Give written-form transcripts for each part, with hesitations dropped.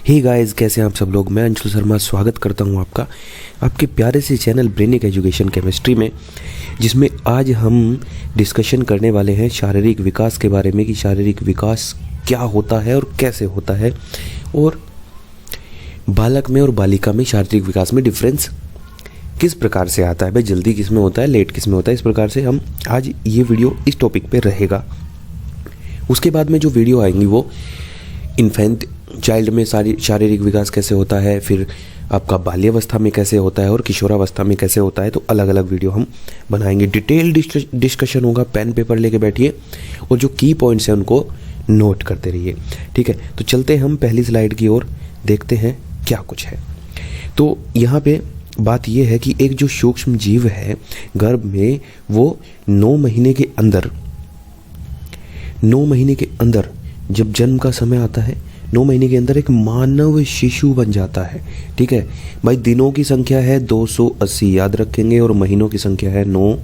Hey guys, कैसे हैं आप सब लोग। मैं अंशुल शर्मा स्वागत करता हूं आपका आपके प्यारे से चैनल ब्रेनिक एजुकेशन केमिस्ट्री में, जिसमें आज हम डिस्कशन करने वाले हैं शारीरिक विकास के बारे में कि शारीरिक विकास क्या होता है और कैसे होता है, और बालक में और बालिका में शारीरिक विकास में डिफरेंस किस प्रकार से आता है, भाई जल्दी किस में होता है, लेट किस में होता है। इस प्रकार से हम आज ये वीडियो इस टॉपिक पे रहेगा। उसके बाद में जो वीडियो आएंगी वो इन्फेंट चाइल्ड में शारीरिक विकास कैसे होता है, फिर आपका बाल्यावस्था में कैसे होता है और किशोरावस्था में कैसे होता है। तो अलग अलग वीडियो हम बनाएंगे, डिटेल डिस्कशन होगा। पेन पेपर लेके बैठिए और जो की पॉइंट्स हैं उनको नोट करते रहिए, ठीक है। तो चलते हैं हम पहली स्लाइड की ओर, देखते हैं क्या कुछ है। तो यहाँ पे बात यह है कि एक जो सूक्ष्म जीव है गर्भ में, वो 9 महीने के अंदर जब जन्म का समय आता है, 9 महीने के अंदर एक मानव शिशु बन जाता है, ठीक है भाई। दिनों की संख्या है 280 याद रखेंगे, और महीनों की संख्या है 9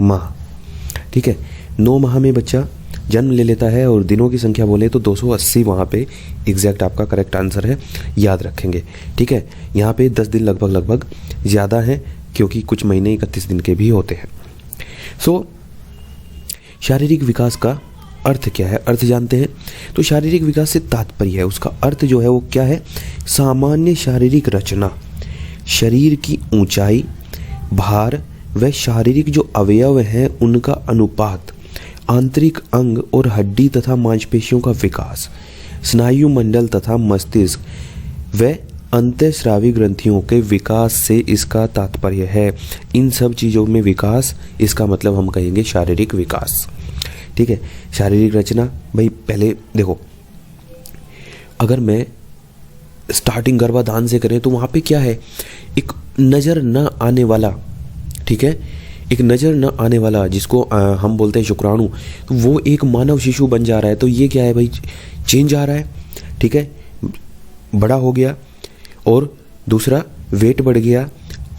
माह, ठीक है। 9 माह में बच्चा जन्म ले लेता है, और दिनों की संख्या बोले तो 280 वहाँ पे एग्जैक्ट आपका करेक्ट आंसर है, याद रखेंगे, ठीक है। यहाँ पे 10 दिन लगभग ज़्यादा हैं, क्योंकि कुछ महीने 31 दिन के भी होते हैं। सो शारीरिक विकास का अर्थ क्या है, अर्थ जानते हैं। तो शारीरिक विकास से तात्पर्य है, उसका अर्थ जो है वो क्या है, सामान्य शारीरिक रचना, शरीर की ऊंचाई, भार व शारीरिक जो अवयव हैं उनका अनुपात, आंतरिक अंग और हड्डी तथा मांसपेशियों का विकास, स्नायु मंडल तथा मस्तिष्क व अंतःस्रावी ग्रंथियों के विकास से इसका तात्पर्य है। इन सब चीज़ों में विकास, इसका मतलब हम कहेंगे शारीरिक विकास, ठीक है। शारीरिक रचना, भाई पहले देखो, अगर मैं स्टार्टिंग गर्भाधान से करें तो वहाँ पे क्या है, एक नज़र न आने वाला, ठीक है, एक नज़र न आने वाला जिसको हम बोलते हैं शुक्राणु, तो वो एक मानव शिशु बन जा रहा है। तो ये क्या है भाई, चेंज आ रहा है, ठीक है, बड़ा हो गया, और दूसरा वेट बढ़ गया,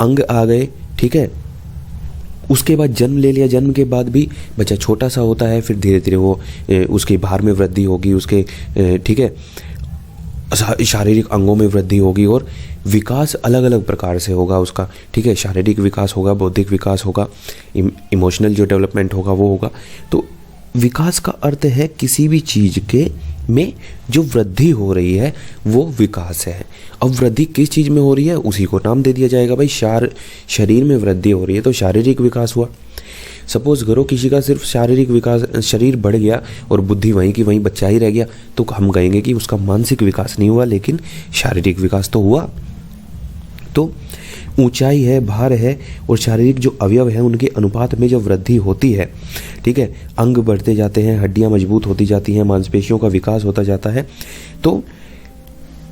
अंग आ गए, ठीक है। उसके बाद जन्म ले लिया, जन्म के बाद भी बच्चा छोटा सा होता है, फिर धीरे धीरे वो उसके भार में वृद्धि होगी, उसके ठीक है शारीरिक अंगों में वृद्धि होगी, और विकास अलग अलग प्रकार से होगा उसका, ठीक है। शारीरिक विकास होगा, बौद्धिक विकास होगा, इमोशनल जो डेवलपमेंट होगा वो होगा। तो विकास का अर्थ है किसी भी चीज़ के में जो वृद्धि हो रही है वो विकास है। अब वृद्धि किस चीज़ में हो रही है उसी को नाम दे दिया जाएगा। भाई शरीर में वृद्धि हो रही है तो शारीरिक विकास हुआ। सपोज करो किसी का सिर्फ शारीरिक विकास, शरीर बढ़ गया और बुद्धि वहीं की वहीं बच्चा ही रह गया, तो हम कहेंगे कि उसका मानसिक विकास नहीं हुआ, लेकिन शारीरिक विकास तो हुआ। तो ऊंचाई है, भार है, और शारीरिक जो अवयव हैं उनके अनुपात में जो वृद्धि होती है, ठीक है, अंग बढ़ते जाते हैं, हड्डियां मजबूत होती जाती हैं, मांसपेशियों का विकास होता जाता है, तो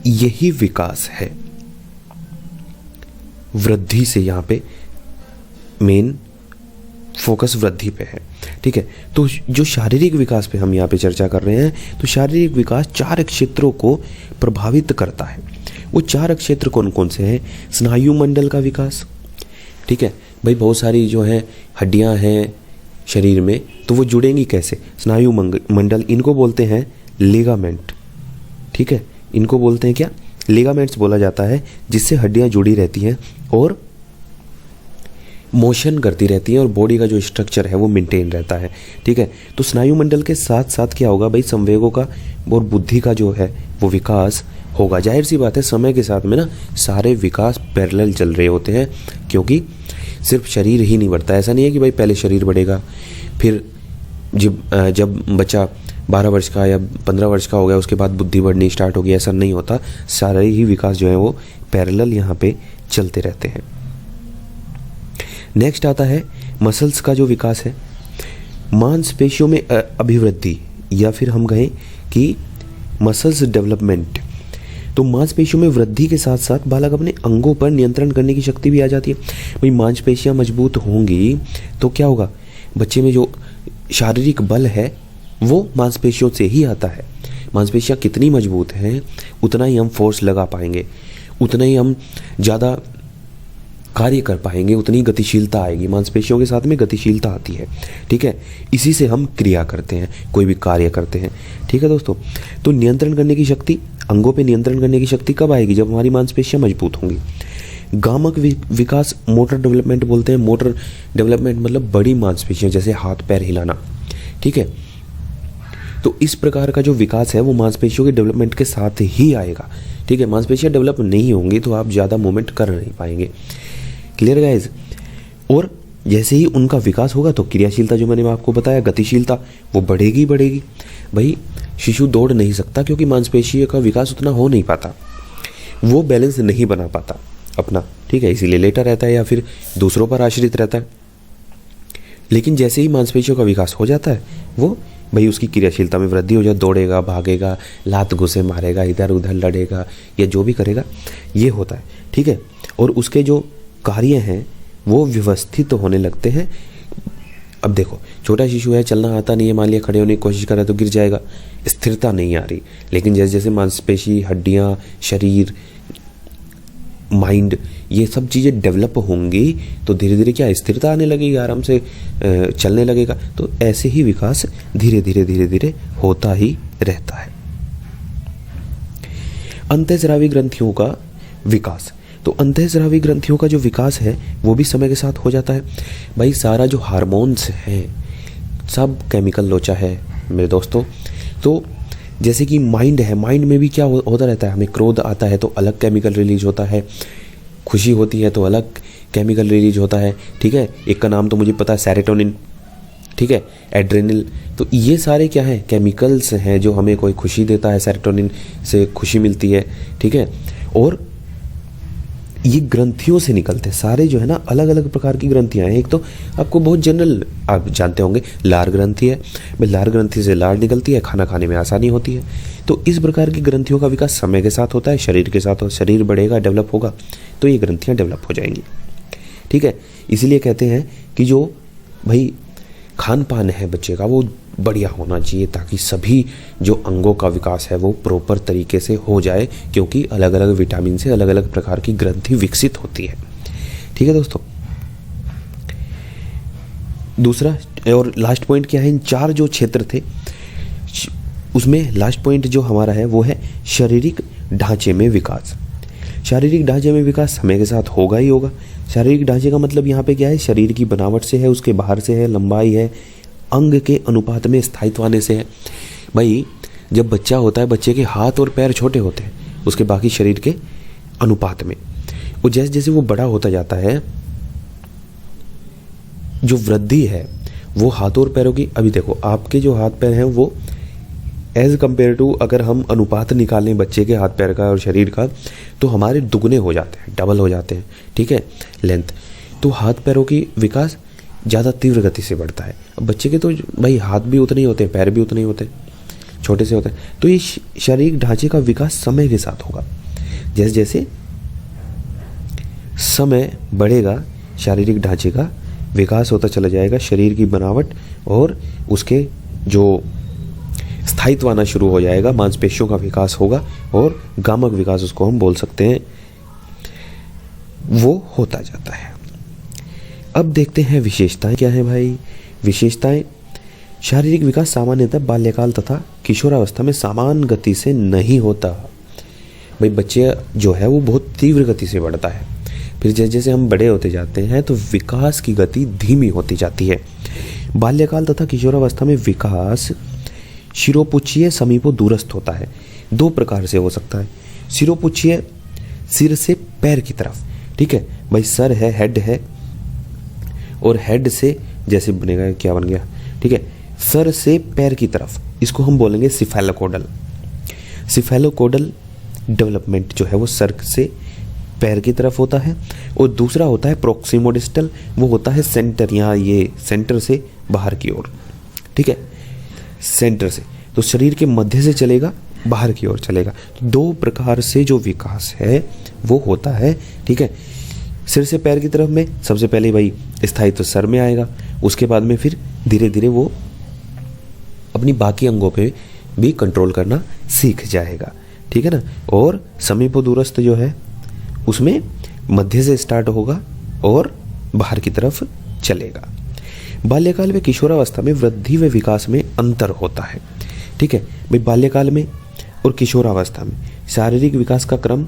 यही विकास है। वृद्धि से यहाँ पे मेन फोकस वृद्धि पे है, ठीक है। तो जो शारीरिक विकास पे हम यहाँ पे चर्चा कर रहे हैं, तो शारीरिक विकास 4 क्षेत्रों को प्रभावित करता है। वो 4 क्षेत्र कौन कौन से हैं? स्नायु मंडल का विकास, ठीक है भाई, बहुत सारी जो है हड्डियां हैं शरीर में, तो वो जुड़ेंगी कैसे? स्नायु मंडल, इनको बोलते हैं लिगामेंट, ठीक है, इनको बोलते हैं क्या, लिगामेंट्स बोला जाता है, जिससे हड्डियां जुड़ी रहती हैं और मोशन करती रहती हैं, और बॉडी का जो स्ट्रक्चर है वो मेंटेन रहता है, ठीक है। तो स्नायु मंडल के साथ साथ क्या होगा भाई, संवेगों का और बुद्धि का जो है वो विकास होगा। जाहिर सी बात है, समय के साथ में ना सारे विकास पैरेलल चल रहे होते हैं, क्योंकि सिर्फ शरीर ही नहीं बढ़ता। ऐसा नहीं है कि भाई पहले शरीर बढ़ेगा, फिर जब बच्चा 12 वर्ष का या 15 वर्ष का हो गया उसके बाद बुद्धि बढ़नी स्टार्ट होगी, ऐसा नहीं होता। सारे ही विकास जो है वो पैरेलल यहाँ पे चलते रहते हैं। नेक्स्ट आता है मसल्स का जो विकास है, मांसपेशियों में अभिवृद्धि, या फिर हम कहें कि मसल्स डेवलपमेंट। तो मांसपेशियों में वृद्धि के साथ साथ बालक अपने अंगों पर नियंत्रण करने की शक्ति भी आ जाती है। भाई मांसपेशियां मजबूत होंगी तो क्या होगा, बच्चे में जो शारीरिक बल है वो मांसपेशियों से ही आता है। मांसपेशियां कितनी मजबूत हैं उतना ही हम फोर्स लगा पाएंगे, उतना ही हम ज़्यादा कार्य कर पाएंगे उतनी गतिशीलता आएगी, मांसपेशियों के साथ में गतिशीलता आती है, ठीक है। इसी से हम क्रिया करते हैं, कोई भी कार्य करते हैं, ठीक है दोस्तों। तो नियंत्रण करने की शक्ति, अंगों पे नियंत्रण करने की शक्ति कब आएगी? जब हमारी मांसपेशियां मजबूत होंगी। गामक विकास, मोटर डेवलपमेंट बोलते हैं। मोटर डेवलपमेंट मतलब बड़ी मांसपेशियां, जैसे हाथ पैर हिलाना, ठीक है। तो इस प्रकार का जो विकास है वो मांसपेशियों के डेवलपमेंट के साथ ही आएगा, ठीक है। मांसपेशियां डेवलप नहीं होंगी तो आप ज़्यादा मूवमेंट कर नहीं पाएंगे। Clear guys? और जैसे ही उनका विकास होगा तो क्रियाशीलता, जो मैंने आपको बताया, गतिशीलता, वो बढ़ेगी बढ़ेगी। भाई शिशु दौड़ नहीं सकता क्योंकि मांसपेशियों का विकास उतना हो नहीं पाता, वो बैलेंस नहीं बना पाता अपना, ठीक है, इसीलिए लेटा रहता है या फिर दूसरों पर आश्रित रहता है। लेकिन जैसे ही मांसपेशियों का विकास हो जाता है, वो भाई उसकी क्रियाशीलता में वृद्धि हो जाए, दौड़ेगा, भागेगा, लात घुसे मारेगा, इधर उधर लड़ेगा या जो भी करेगा, ये होता है, ठीक है। और उसके जो कार्य हैं वो व्यवस्थित होने लगते हैं। अब देखो, छोटा शिशु है, चलना आता नहीं है, मान लिया खड़े होने की कोशिश कर रहा है तो गिर जाएगा, स्थिरता नहीं आ रही। लेकिन जैसे जैसे मांसपेशी, हड्डियाँ, शरीर, माइंड, ये सब चीज़ें डेवलप होंगी तो धीरे धीरे क्या स्थिरता आने लगेगी, आराम से चलने लगेगा। तो ऐसे ही विकास धीरे धीरे होता ही रहता है। अंतःस्रावी ग्रंथियों का विकास, तो अंतःस्रावी ग्रंथियों का जो विकास है वो भी समय के साथ हो जाता है। भाई सारा जो हार्मोन्स हैं सब केमिकल लोचा है मेरे दोस्तों। तो जैसे कि माइंड है, माइंड में भी क्या होता रहता है, हमें क्रोध आता है तो अलग केमिकल रिलीज होता है, खुशी होती है तो अलग केमिकल रिलीज होता है, ठीक है। एक का नाम तो मुझे पता है, सेरोटोनिन, ठीक है, एड्रेनल। तो ये सारे क्या हैं, केमिकल्स हैं जो हमें कोई खुशी देता है, सेरोटोनिन से खुशी मिलती है, ठीक है। और ये ग्रंथियों से निकलते हैं सारे, जो है ना, अलग अलग प्रकार की ग्रंथियां हैं। एक तो आपको बहुत जनरल आप जानते होंगे, लार ग्रंथि है, लार ग्रंथि से लार निकलती है, खाना खाने में आसानी होती है। तो इस प्रकार की ग्रंथियों का विकास समय के साथ होता है, शरीर के साथ, और शरीर बढ़ेगा, डेवलप होगा तो ये ग्रंथियां डेवलप हो जाएंगी, ठीक है। इसीलिए कहते हैं कि जो भाई खान पान है बच्चे का वो बढ़िया होना चाहिए, ताकि सभी जो अंगों का विकास है वो प्रॉपर तरीके से हो जाए, क्योंकि अलग अलग विटामिन से अलग अलग प्रकार की ग्रंथि विकसित होती है, ठीक है दोस्तों। दूसरा और लास्ट पॉइंट क्या है, इन चार जो क्षेत्र थे उसमें लास्ट पॉइंट जो हमारा है वो है शारीरिक ढांचे में विकास। शारीरिक ढांचे में विकास समय के साथ होगा ही होगा। शारीरिक ढांचे का मतलब यहाँ पे क्या है, शरीर की बनावट से है, उसके बाहर से है, लंबाई है, अंग के अनुपात में स्थायित्व आने से है। भाई जब बच्चा होता है, बच्चे के हाथ और पैर छोटे होते हैं उसके बाकी शरीर के अनुपात में, और जैसे जैसे वो बड़ा होता जाता है, जो वृद्धि है वो हाथों और पैरों की, अभी देखो आपके जो हाथ पैर हैं वो एज कंपेयर टू, अगर हम अनुपात निकालें बच्चे के हाथ पैर का और शरीर का, तो हमारे दुगने हो जाते हैं, डबल हो जाते हैं, ठीक है, लेंथ। तो हाथ पैरों की विकास ज़्यादा तीव्र गति से बढ़ता है। अब बच्चे के तो भाई हाथ भी उतने ही होते हैं, पैर भी उतने ही होते हैं, छोटे से होते हैं। तो ये शारीरिक ढांचे का विकास समय के साथ होगा। जैसे जैसे समय बढ़ेगा, शारीरिक ढांचे का विकास होता चला जाएगा, शरीर की बनावट और उसके जो स्थायित्व आना शुरू हो जाएगा, मांसपेशियों का विकास होगा और गामक विकास उसको हम बोल सकते हैं, वो होता जाता है। अब देखते हैं विशेषताएं क्या हैं भाई। विशेषताएं, शारीरिक विकास सामान्यतः बाल्यकाल तथा किशोरावस्था में समान गति से नहीं होता। भाई बच्चे जो है वो बहुत तीव्र गति से बढ़ता है, फिर जैसे जैसे हम बड़े होते जाते हैं तो विकास की गति धीमी होती जाती है। बाल्यकाल तथा किशोरावस्था में विकास शिरोपुच्छीय समीपो दूरस्थ होता है। दो प्रकार से हो सकता है। शिरोपुच्छीय सिर से पैर की तरफ, ठीक है भाई, सर है, हेड है, और हेड से जैसे बनेगा, क्या बन गया, ठीक है, सर से पैर की तरफ, इसको हम बोलेंगे सिफेलोकोडल। सिफेलोकोडल डेवलपमेंट जो है वो सर से पैर की तरफ होता है। और दूसरा होता है प्रोक्सिमोडिस्टल, वो होता है सेंटर, यहाँ ये सेंटर से बाहर की ओर, ठीक है, सेंटर से, तो शरीर के मध्य से चलेगा, बाहर की ओर चलेगा। तो दो प्रकार से जो विकास है वो होता है, ठीक है। सिर से पैर की तरफ में सबसे पहले भाई स्थायित्व सर में आएगा, उसके बाद में फिर धीरे धीरे वो अपनी बाकी अंगों पे भी कंट्रोल करना सीख जाएगा, ठीक है ना। और समीपो दूरस्थ जो है उसमें मध्य से स्टार्ट होगा और बाहर की तरफ चलेगा। बाल्यकाल व किशोरावस्था में वृद्धि व विकास में अंतर होता है। ठीक है भाई, बाल्यकाल में और किशोरावस्था में शारीरिक विकास का क्रम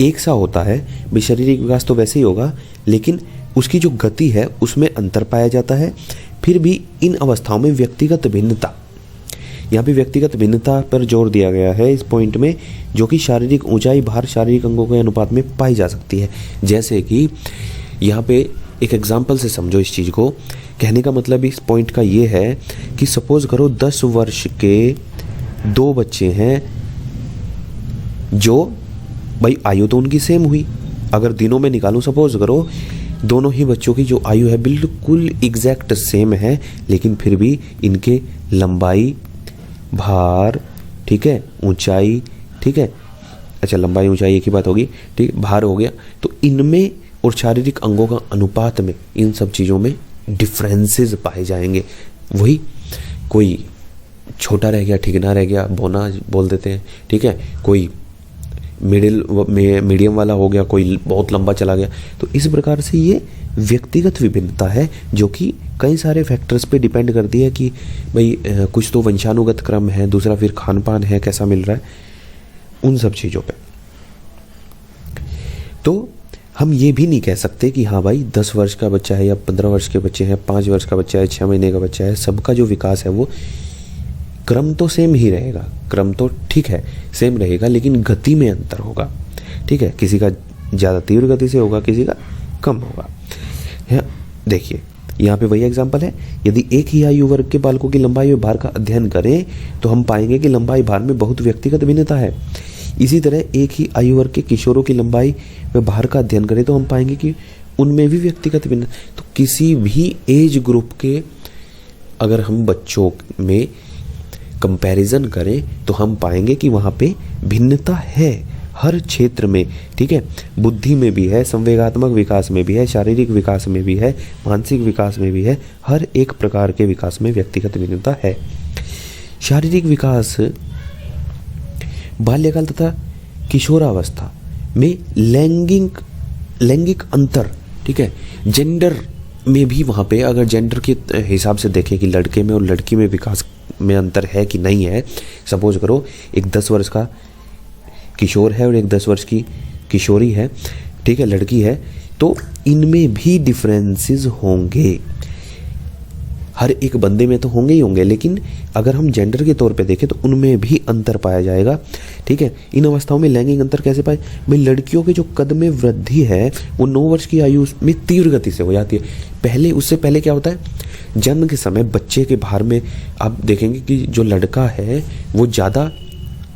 एक सा होता है। भाई शारीरिक विकास तो वैसे ही होगा, लेकिन उसकी जो गति है उसमें अंतर पाया जाता है। फिर भी इन अवस्थाओं में व्यक्तिगत भिन्नता, यहाँ पे व्यक्तिगत भिन्नता पर जोर दिया गया है इस पॉइंट में, जो कि शारीरिक ऊंचाई भार शारीरिक अंगों के अनुपात में पाई जा सकती है। जैसे कि यहाँ पे एक एग्जाम्पल से समझो इस चीज़ को। कहने का मतलब इस पॉइंट का ये है कि सपोज करो 10 वर्ष के 2 बच्चे हैं, जो भाई आयु तो उनकी सेम हुई, अगर दिनों में निकालूं सपोज करो दोनों ही बच्चों की जो आयु है बिल्कुल एग्जैक्ट सेम है, लेकिन फिर भी इनके लंबाई, भार, ठीक है, ऊंचाई, ठीक है, अच्छा लंबाई ऊंचाई एक ही बात होगी, ठीक, भार हो गया, तो इनमें और शारीरिक अंगों का अनुपात में इन सब चीज़ों में डिफरेंसेस पाए जाएंगे। वही कोई छोटा रह गया, ठीक ना रह गया, बोना बोल देते हैं, ठीक है, कोई मीडियम वाला हो गया, कोई बहुत लंबा चला गया। तो इस प्रकार से ये व्यक्तिगत विभिन्नता है, जो कि कई सारे फैक्टर्स पे डिपेंड करती है कि भाई कुछ तो वंशानुगत क्रम है, दूसरा फिर खान पान है कैसा मिल रहा है, उन सब चीज़ों पे। तो हम ये भी नहीं कह सकते कि हाँ भाई 10 वर्ष का बच्चा है या 15 वर्ष के बच्चे हैं, 5 वर्ष का बच्चा है, 6 महीने का बच्चा है, सबका जो विकास है वो क्रम तो सेम ही रहेगा, क्रम तो ठीक है सेम रहेगा, लेकिन गति में अंतर होगा। ठीक है, किसी का ज़्यादा तीव्र गति से होगा, किसी का कम होगा। देखिए यहाँ पे वही एग्जाम्पल है, यदि एक ही आयु वर्ग के बालकों की लंबाई व भार का अध्ययन करें तो हम पाएंगे कि लंबाई भार में बहुत व्यक्तिगत भिन्नता है। इसी तरह एक ही आयु वर्ग के किशोरों की लंबाई व भार का अध्ययन करें तो हम पाएंगे कि उनमें भी व्यक्तिगत भिन्नता। तो किसी भी एज ग्रुप के अगर हम बच्चों में कंपैरिजन करें तो हम पाएंगे कि वहाँ पे भिन्नता है हर क्षेत्र में। ठीक है, बुद्धि में भी है, संवेगात्मक विकास में भी है, शारीरिक विकास में भी है, मानसिक विकास में भी है, हर एक प्रकार के विकास में व्यक्तिगत भिन्नता है। शारीरिक विकास बाल्यकाल तथा किशोरावस्था में लैंगिक अंतर, ठीक है, जेंडर में भी वहाँ पे अगर जेंडर के हिसाब से देखें कि लड़के में और लड़की में विकास में अंतर है कि नहीं है। सपोज करो एक 10 वर्ष का किशोर है और एक 10 वर्ष की किशोरी है, ठीक है, लड़की है, तो इनमें भी डिफरेंसेस होंगे, हर एक बंदे में तो होंगे ही होंगे, लेकिन अगर हम जेंडर के तौर पे देखें तो उनमें भी अंतर पाया जाएगा। ठीक है, इन अवस्थाओं में लैंगिक अंतर कैसे पाए भाई? लड़कियों के जो कद में वृद्धि है वो 9 वर्ष की आयु में तीव्र गति से हो जाती है। पहले उससे पहले क्या होता है, जन्म के समय बच्चे के भार में आप देखेंगे कि जो लड़का है वो ज़्यादा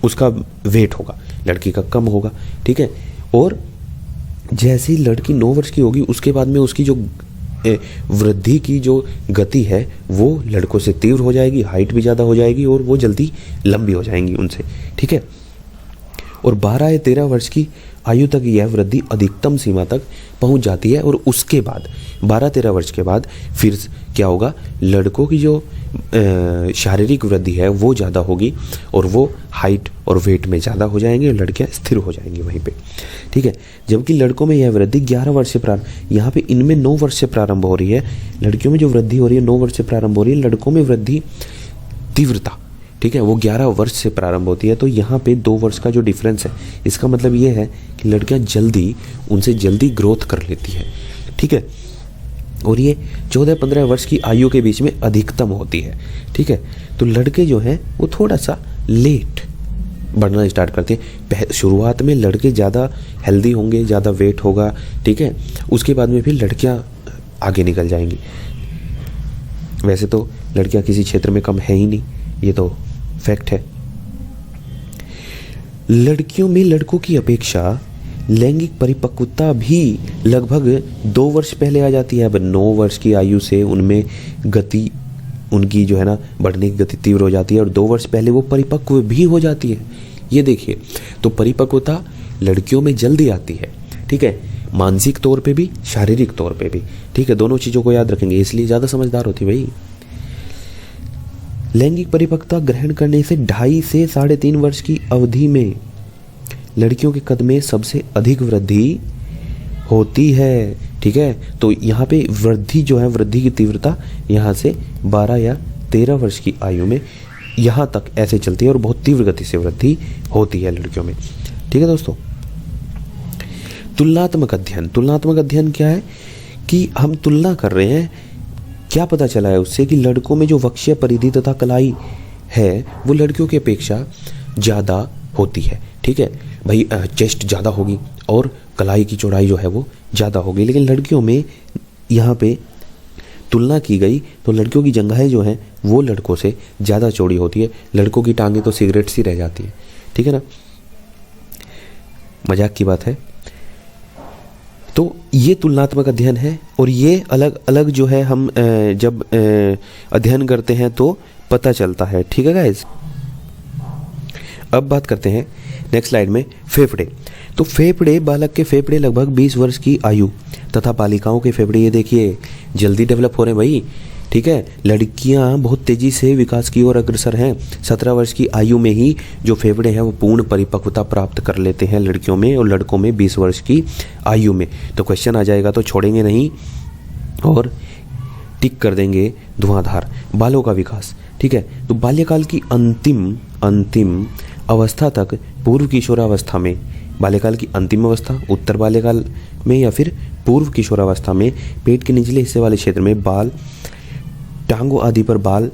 उसका वेट होगा, लड़की का कम होगा। ठीक है, और जैसे ही लड़की 9 वर्ष की होगी उसके बाद में उसकी जो वृद्धि की जो गति है वो लड़कों से तीव्र हो जाएगी, हाइट भी ज़्यादा हो जाएगी और वो जल्दी लंबी हो जाएंगी उनसे। ठीक है, और 12 या 13 वर्ष की आयु तक यह वृद्धि अधिकतम सीमा तक पहुंच जाती है और उसके बाद 12-13 वर्ष के बाद फिर क्या होगा, लड़कों की जो शारीरिक वृद्धि है वो ज़्यादा होगी और वो हाइट और वेट में ज़्यादा हो जाएंगे और लड़कियां स्थिर हो जाएंगी वहीं पे। ठीक है, जबकि लड़कों में यह वृद्धि 11 वर्ष से प्रारंभ, यहाँ पे इनमें 9 वर्ष से प्रारंभ हो रही है, लड़कियों में जो वृद्धि हो रही है 9 वर्ष से प्रारंभ हो रही है, लड़कों में वृद्धि तीव्रता, ठीक है, वो 11 वर्ष से प्रारंभ होती है। तो यहाँ पे 2 वर्ष का जो डिफरेंस है इसका मतलब ये है कि लड़कियां उनसे जल्दी ग्रोथ कर लेती है। ठीक है, और ये 14-15 वर्ष की आयु के बीच में अधिकतम होती है। ठीक है, तो लड़के जो हैं वो थोड़ा सा लेट बढ़ना स्टार्ट करते हैं। शुरुआत में लड़के ज़्यादा हेल्दी होंगे, ज़्यादा वेट होगा, ठीक है, उसके बाद में फिर लड़कियां आगे निकल जाएंगी। वैसे तो लड़कियां किसी क्षेत्र में कम है ही नहीं, ये तो फैक्ट है। लड़कियों में लड़कों की अपेक्षा लैंगिक परिपक्वता भी लगभग 2 वर्ष पहले आ जाती है। अब 9 वर्ष की आयु से उनमें गति, उनकी जो है ना बढ़ने की गति तीव्र हो जाती है और 2 वर्ष पहले वो परिपक्व भी हो जाती है। ये देखिए, तो परिपक्वता लड़कियों में जल्दी आती है। ठीक है, मानसिक तौर पे भी, शारीरिक तौर पे भी। ठीक है, दोनों चीज़ों को याद रखेंगे, इसलिए ज़्यादा समझदार होती भाई। लैंगिक परिपक्वता ग्रहण करने से 2.5 से 3.5 वर्ष की अवधि में लड़कियों के कद में सबसे अधिक वृद्धि होती है। ठीक है, तो यहाँ पे वृद्धि जो है, वृद्धि की तीव्रता यहाँ से 12 या 13 वर्ष की आयु में यहाँ तक ऐसे चलती है और बहुत तीव्र गति से वृद्धि होती है लड़कियों में। ठीक है दोस्तों, तुलनात्मक अध्ययन। तुलनात्मक अध्ययन क्या है कि हम तुलना कर रहे हैं, क्या पता चला है उससे कि लड़कों में जो वक्षीय परिधि तथा कलाई है वो लड़कियों की अपेक्षा ज़्यादा होती है। ठीक है भाई, चेस्ट ज़्यादा होगी और कलाई की चौड़ाई जो है वो ज़्यादा होगी, लेकिन लड़कियों में यहाँ पे तुलना की गई तो लड़कियों की जंघाएं जो हैं वो लड़कों से ज़्यादा चौड़ी होती है, लड़कों की टांगें तो सिगरेट सी रह जाती है। ठीक है ना, मजाक की बात है। तो ये तुलनात्मक अध्ययन है और ये अलग अलग जो है हम जब अध्ययन करते हैं तो पता चलता है। ठीक है गाइस, अब बात करते हैं नेक्स्ट स्लाइड में फेफड़े। तो फेफड़े, बालक के फेफड़े लगभग 20 वर्ष की आयु तथा बालिकाओं के फेफड़े ये देखिए जल्दी डेवलप हो रहे हैं भाई। ठीक है, लड़कियां बहुत तेजी से विकास की ओर अग्रसर हैं। 17 वर्ष की आयु में ही जो फेफड़े हैं वो पूर्ण परिपक्वता प्राप्त कर लेते हैं लड़कियों में, और लड़कों में 20 वर्ष की आयु में। तो क्वेश्चन आ जाएगा तो छोड़ेंगे नहीं और टिक कर देंगे धुआंधार। बालों का विकास। ठीक है, तो बाल्यकाल की अंतिम अवस्था तक पूर्व किशोरावस्था में, बाल्यकाल की अंतिम अवस्था उत्तर बाल्यकाल में या फिर पूर्व किशोरावस्था में पेट के निचले हिस्से वाले क्षेत्र में बाल, टांगों आदि पर बाल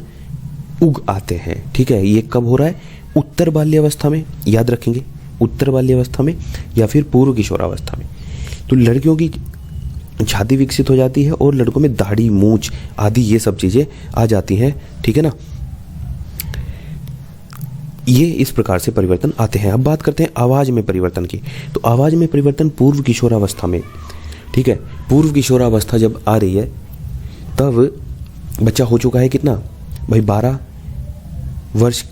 उग आते हैं। ठीक है, ये कब हो रहा है? उत्तर बाल्यावस्था में, याद रखेंगे, उत्तर बाल्यावस्था में या फिर पूर्व किशोरावस्था में। तो लड़कियों की छाती विकसित हो जाती है और लड़कों में दाढ़ी, मूंछ आदि ये सब चीजें आ जाती हैं। ठीक है ना, ये इस प्रकार से परिवर्तन आते हैं। अब बात करते हैं आवाज में परिवर्तन की। तो आवाज में परिवर्तन पूर्व किशोरावस्था में। ठीक है, पूर्व किशोरावस्था जब आ रही है तब बच्चा हो चुका है कितना भाई, 12 वर्ष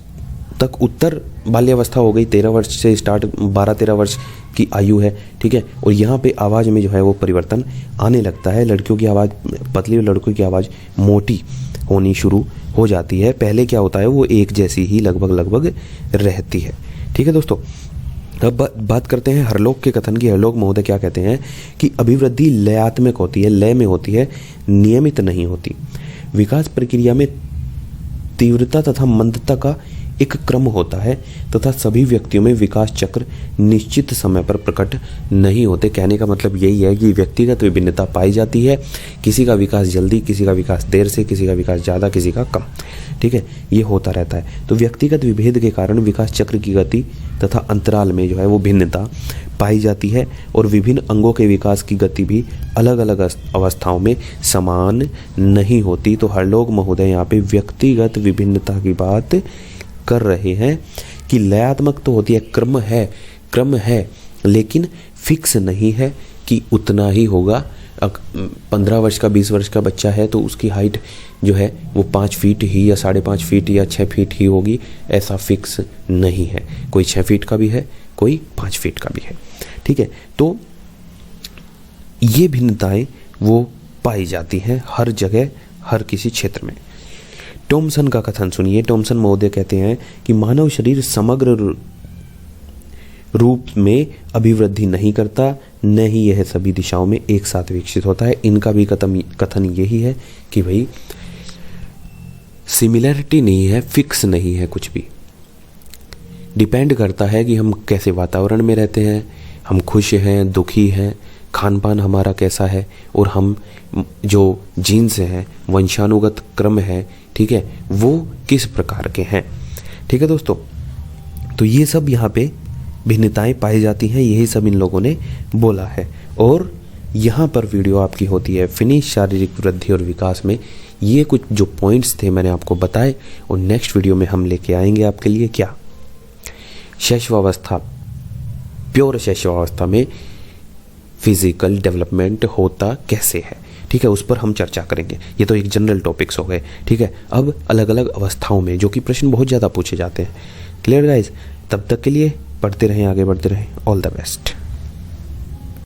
तक उत्तर बाल्यावस्था हो गई, 13 वर्ष से स्टार्ट 12-13 वर्ष की आयु है। ठीक है, और यहाँ पे आवाज़ में जो है वो परिवर्तन आने लगता है। लड़कियों की आवाज़ पतली और लड़कों की आवाज़ मोटी होनी शुरू हो जाती है। पहले क्या होता है, वो एक जैसी ही लगभग रहती है। ठीक है दोस्तों, अब बात करते हैं हरलोक के कथन की। हरलोक महोदय क्या कहते हैं कि अभिवृद्धि लयात्मक होती है, लय में होती है, नियमित नहीं होती। विकास प्रक्रिया में तीव्रता तथा मंदता का एक क्रम होता है तथा सभी व्यक्तियों में विकास चक्र निश्चित समय पर प्रकट नहीं होते। कहने का मतलब यही है कि व्यक्तिगत विभिन्नता पाई जाती है, किसी का विकास जल्दी, किसी का विकास देर से, किसी का विकास ज़्यादा, किसी का कम। ठीक है, ये होता रहता है। तो व्यक्तिगत विभेद के कारण विकास चक्र की गति तथा अंतराल में जो है वो भिन्नता पाई जाती है और विभिन्न अंगों के विकास की गति भी अलग अलग अवस्थाओं में समान नहीं होती। तो हरलोक महोदय यहाँ पे व्यक्तिगत विभिन्नता की बात कर रहे हैं कि लयात्मक तो होती है, क्रम है लेकिन फिक्स नहीं है कि उतना ही होगा। 15 वर्ष का 20 वर्ष का बच्चा है तो उसकी हाइट जो है वो 5 फीट ही या 5.5 फीट या 6 फीट ही होगी, ऐसा फिक्स नहीं है। कोई 6 फीट का भी है, कोई 5 फीट का भी है। ठीक है, तो ये भिन्नताएं वो पाई जाती हैं हर जगह, हर किसी क्षेत्र में। टॉमसन का कथन सुनिए। टॉमसन महोदय कहते हैं कि मानव शरीर समग्र रूप में अभिवृद्धि नहीं करता, न ही यह सभी दिशाओं में एक साथ विकसित होता है। इनका भी कथन यही है कि भाई सिमिलैरिटी नहीं है, फिक्स नहीं है, कुछ भी डिपेंड करता है कि हम कैसे वातावरण में रहते हैं, हम खुश हैं, दुखी हैं, खान पान हमारा कैसा है, और हम जो जीन्स हैं, वंशानुगत क्रम है, ठीक है, वो किस प्रकार के हैं। ठीक है दोस्तों, तो ये सब यहाँ पे भिन्नताएं पाई जाती हैं, यही सब इन लोगों ने बोला है। और यहाँ पर वीडियो आपकी होती है फिनिश शारीरिक वृद्धि और विकास में। ये कुछ जो पॉइंट्स थे मैंने आपको बताए, और नेक्स्ट वीडियो में हम लेके आएंगे आपके लिए क्या, शैशवावस्था, प्योर शैशवावस्था में फिजिकल डेवलपमेंट होता कैसे है। ठीक है, उस पर हम चर्चा करेंगे। ये तो एक जनरल टॉपिक्स हो गए। ठीक है, अब अलग अलग अवस्थाओं में, जो कि प्रश्न बहुत ज़्यादा पूछे जाते हैं। क्लियर गाइज, तब तक के लिए पढ़ते रहें, आगे बढ़ते रहें। All the best.